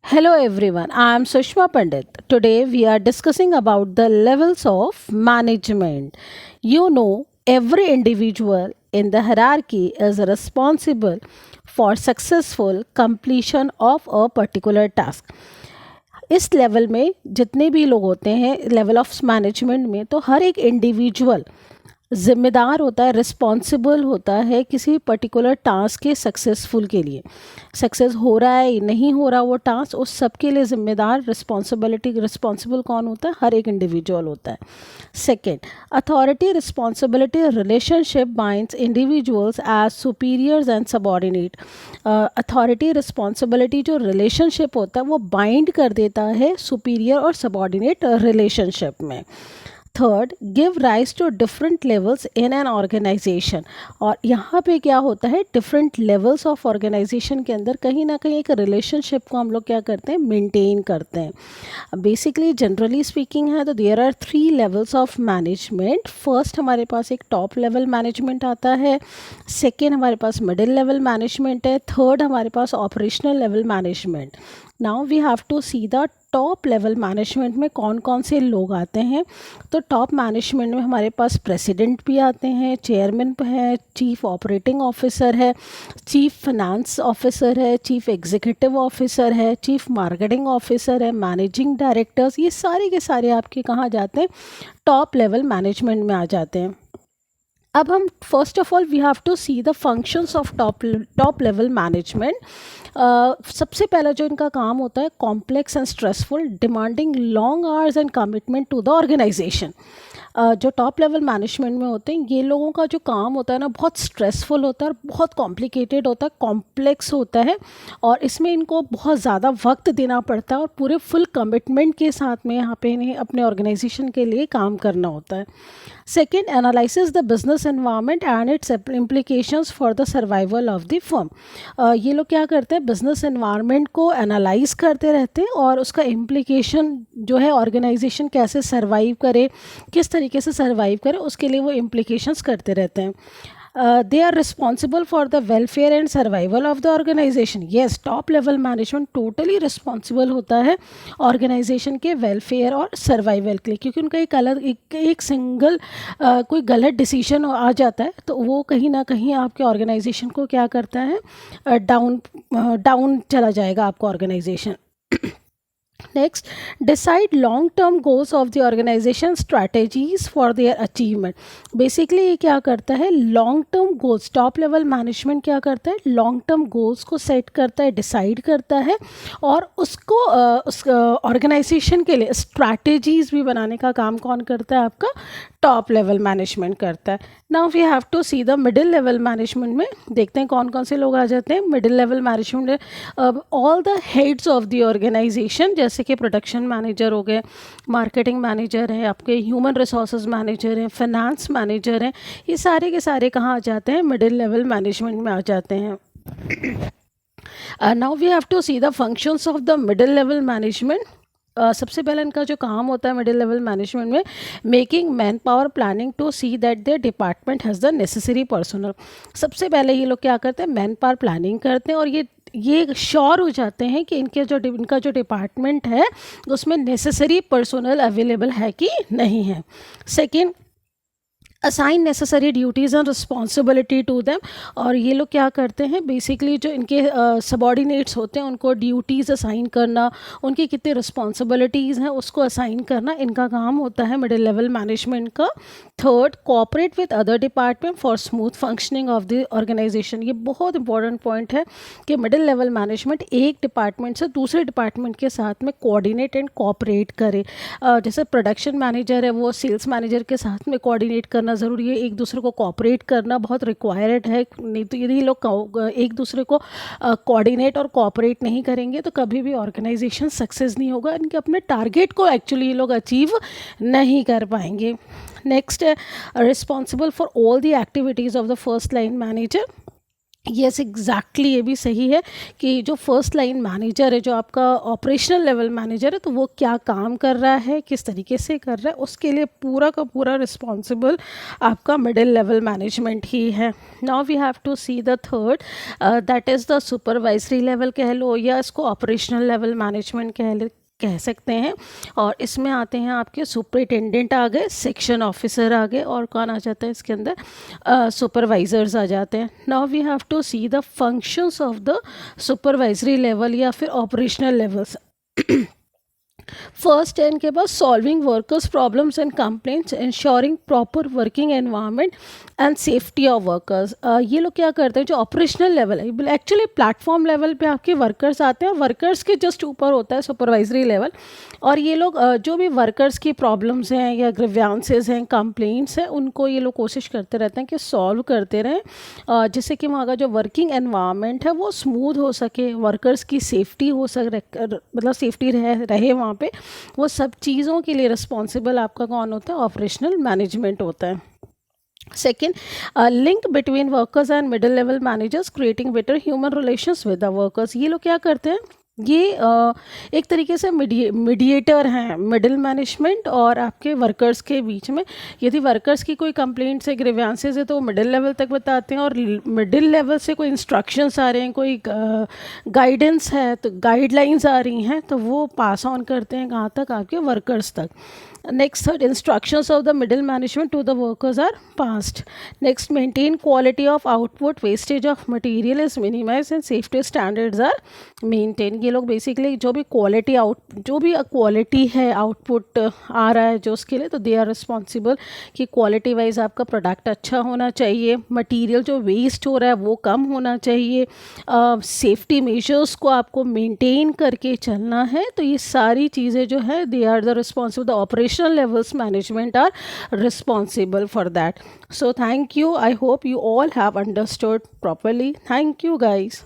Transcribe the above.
Hello everyone, I am Sushma Pandit. Today we are discussing about the levels of management. Every individual in the hierarchy is responsible for successful completion of a particular task. इस level में जितने भी लोग होते हैं level of management में, तो हर एक इंडिविजुअल ज़िम्मेदार होता है, रिस्पॉन्सिबल होता है किसी पर्टिकुलर टास्क के सक्सेसफुल के लिए। सक्सेस हो रहा है नहीं हो रहा वो टास्क, उस सब के लिए ज़िम्मेदार रिस्पॉन्सिबल कौन होता है? हर एक इंडिविजुअल होता है। Second, authority responsibility relationship binds individuals as superiors and subordinate. Authority responsibility जो रिलेशनशिप होता है वो बाइंड कर देता है सुपीरियर और सबॉर्डिनेट रिलेशनशिप में। Third, give rise to different levels in an organisation. और यहाँ पे क्या होता है, डिफरेंट लेवल्स ऑफ ऑर्गेनाइजेशन के अंदर कहीं ना कहीं एक रिलेशनशिप को हम लोग क्या करते हैं, मेंटेन करते हैं। बेसिकली जनरली स्पीकिंग है तो there are 3 levels of management. First हमारे पास एक टॉप लेवल मैनेजमेंट आता है, सेकेंड हमारे पास मिडिल लेवल मैनेजमेंट है, थर्ड हमारे पास operational level management. Now we have to see the top level management में कौन कौन से लोग आते हैं। तो टॉप मैनेजमेंट में हमारे पास प्रेसिडेंट भी आते हैं, चेयरमैन है, चीफ ऑपरेटिंग ऑफिसर है, चीफ फाइनेंस ऑफिसर है, चीफ एग्जीक्यूटिव ऑफिसर है, चीफ मार्केटिंग ऑफिसर है, मैनेजिंग डायरेक्टर्स, ये सारे के सारे आपके कहाँ जाते हैं, टॉप लेवल मैनेजमेंट में आ जाते हैं। अब हम first of all we have to see the functions of top level management. सबसे पहला जो इनका काम होता है, complex and stressful demanding long hours and commitment to the organisation. जो टॉप लेवल मैनेजमेंट में होते हैं ये लोगों का जो काम होता है ना, बहुत स्ट्रेसफुल होता है, बहुत कॉम्प्लिकेटेड होता है, कॉम्प्लेक्स होता है, और इसमें इनको बहुत ज़्यादा वक्त देना पड़ता है और पूरे फुल कमिटमेंट के साथ में यहाँ पे इन्हें अपने ऑर्गेनाइजेशन के लिए काम करना होता है। Second, analysis the business environment and it's implications for the survival of the firm. ये लोग क्या करते हैं, बिजनेस एनवायरनमेंट को एनालाइज करते रहते हैं और उसका इम्प्लीकेशन जो है, ऑर्गेनाइजेशन कैसे सर्वाइव करे, किस तरीके से सर्वाइव करे, उसके लिए वो इम्प्लीकेशंस करते रहते हैं। They are responsible for the welfare and survival of the organisation. Yes, top level management totally responsible होता है ऑर्गेनाइजेशन के वेलफेयर और सर्वाइवल के लिए, क्योंकि उनका एक सिंगल कोई गलत डिसीजन आ जाता है तो वो कहीं ना कहीं आपके ऑर्गेनाइजेशन को क्या करता है, डाउन चला जाएगा आपका organisation. Next, decide long-term goals of the organization, strategies for their achievement. Basically ये क्या करता है, long term goals, top level management क्या करता है, लॉन्ग टर्म गोल्स को सेट करता है, डिसाइड करता है और उसको उस ऑर्गेनाइजेशन के लिए स्ट्रैटेजीज भी बनाने का काम कौन करता है, आपका टॉप लेवल मैनेजमेंट करता है। Now we have to see the middle level management में, देखते हैं कौन कौन से लोग आ जाते हैं मिडिल लेवल मैनेजमेंट में। All the heads of the organisation, जैसे कि प्रोडक्शन मैनेजर हो गए, मार्केटिंग मैनेजर है, आपके ह्यूमन रिसोर्सेज मैनेजर हैं, फाइनेंस मैनेजर हैं, ये सारे के सारे कहाँ आ जाते हैं, मिडिल लेवल मैनेजमेंट में आ जाते हैं। Now we have to see the functions of the middle level management. सबसे पहले इनका जो काम होता है मिडिल लेवल मैनेजमेंट में, making manpower planning to see that their department has the necessary personnel. सबसे पहले ये लोग क्या करते हैं, मैन पावर प्लानिंग करते हैं और ये श्योर हो जाते हैं कि इनका जो डिपार्टमेंट है उसमें नेसेसरी पर्सनल अवेलेबल है कि नहीं है। Second, assign necessary duties and responsibility to them. और ये लोग क्या करते हैं, बेसिकली जो इनके सबॉर्डिनेट्स होते हैं उनको ड्यूटीज़ असाइन करना, उनकी कितनी रिस्पॉन्सिबिलिटीज़ हैं उसको असाइन करना, इनका काम होता है मिडिल लेवल मैनेजमेंट का। Third, cooperate with other department for smooth functioning of the organisation. ये बहुत इंपॉर्टेंट पॉइंट है कि मिडिल लेवल मैनेजमेंट एक डिपार्टमेंट से दूसरे डिपार्टमेंट के साथ में कोऑर्डिनेट एंड कोऑपरेट करे। जैसे प्रोडक्शन मैनेजर है, वो सेल्स मैनेजर के साथ में कोऑर्डिनेट करना ज़रूरी है, एक दूसरे को कोऑपरेट करना बहुत रिक्वायर्ड है। नहीं तो यदि लोग एक दूसरे को कोऑर्डिनेट और कोऑपरेट नहीं करेंगे तो कभी भी ऑर्गेनाइजेशन सक्सेस नहीं होगा, इनके अपने टारगेट को एक्चुअली ये लोग अचीव नहीं कर पाएंगे। नेक्स्ट है responsible for all the activities of the first line manager. Yes exactly, ये भी सही है कि जो फर्स्ट लाइन मैनेजर है, जो आपका ऑपरेशनल लेवल मैनेजर है, तो वो क्या काम कर रहा है, किस तरीके से कर रहा है, उसके लिए पूरा का पूरा रिस्पॉन्सिबल आपका मिडिल लेवल मैनेजमेंट ही है. Now we have to see the third, that is the supervisory level कह लो या इसको ऑपरेशनल लेवल मैनेजमेंट कह सकते हैं. और इसमें आते हैं आपके सुपरिटेंडेंट आ गए, सेक्शन ऑफिसर आ गए, और कौन आ जाता है इसके अंदर, सुपरवाइजर्स आ जाते हैं. Now we have to see the functions of the supervisory level या फिर ऑपरेशनल लेवल्स. फर्स्ट है इनके पास solving workers problems and complaints, ensuring proper working environment and safety of workers. ये लोग क्या करते हैं, जो ऑपरेशनल लेवल है, एक्चुअली प्लेटफॉर्म लेवल पे आपके वर्कर्स आते हैं, वर्कर्स के जस्ट ऊपर होता है सुपरवाइजरी लेवल. और ये लोग जो भी वर्कर्स की प्रॉब्लम्स हैं या ग्रीवेंसेस हैं, कंप्लेंट्स हैं, उनको ये लोग कोशिश करते रहते हैं कि सॉल्व करते रहें, जिससे कि वहाँ का जो वर्किंग एनवायरनमेंट है वो स्मूथ हो सके, वर्कर्स की सेफ्टी हो सके, मतलब सेफ्टी रहे वहाँ पे. वो सब चीज़ों के लिए रिस्पॉन्सिबल आपका कौन होता है, ऑपरेशनल मैनेजमेंट होता है. Second, link between workers and middle level managers, creating better human relations with the workers. ये लोग क्या करते हैं, ये एक तरीके से मीडिएटर हैं मिडिल मैनेजमेंट और आपके वर्कर्स के बीच में. यदि वर्कर्स की कोई कंप्लेंट्स है, ग्रीवेंसेस है, तो वो मिडिल लेवल तक बताते हैं, और मिडिल लेवल से कोई इंस्ट्रक्शंस आ रहे हैं, कोई गाइडेंस है, तो गाइडलाइंस आ रही हैं, तो वो पास ऑन करते हैं कहाँ तक, आपके वर्कर्स तक. Next, third, instructions of the middle management to the workers are passed. Next, maintain quality of output, wastage of material is minimized and safety standards are maintained. ये लोग बेसिकली जो भी क्वालिटी है, आउटपुट आ रहा है जो उसके लिए, तो दे आर रिस्पॉन्सिबल कि क्वालिटी वाइज आपका प्रोडक्ट अच्छा होना चाहिए, मटेरियल जो वेस्ट हो रहा है वो कम होना चाहिए, सेफ्टी मेजर्स को आपको मेंटेन करके चलना है. तो ये सारी चीज़ें जो है, they are the responsible, the operational levels management are responsible for that. So thank you, I hope you all have understood properly. Thank you guys.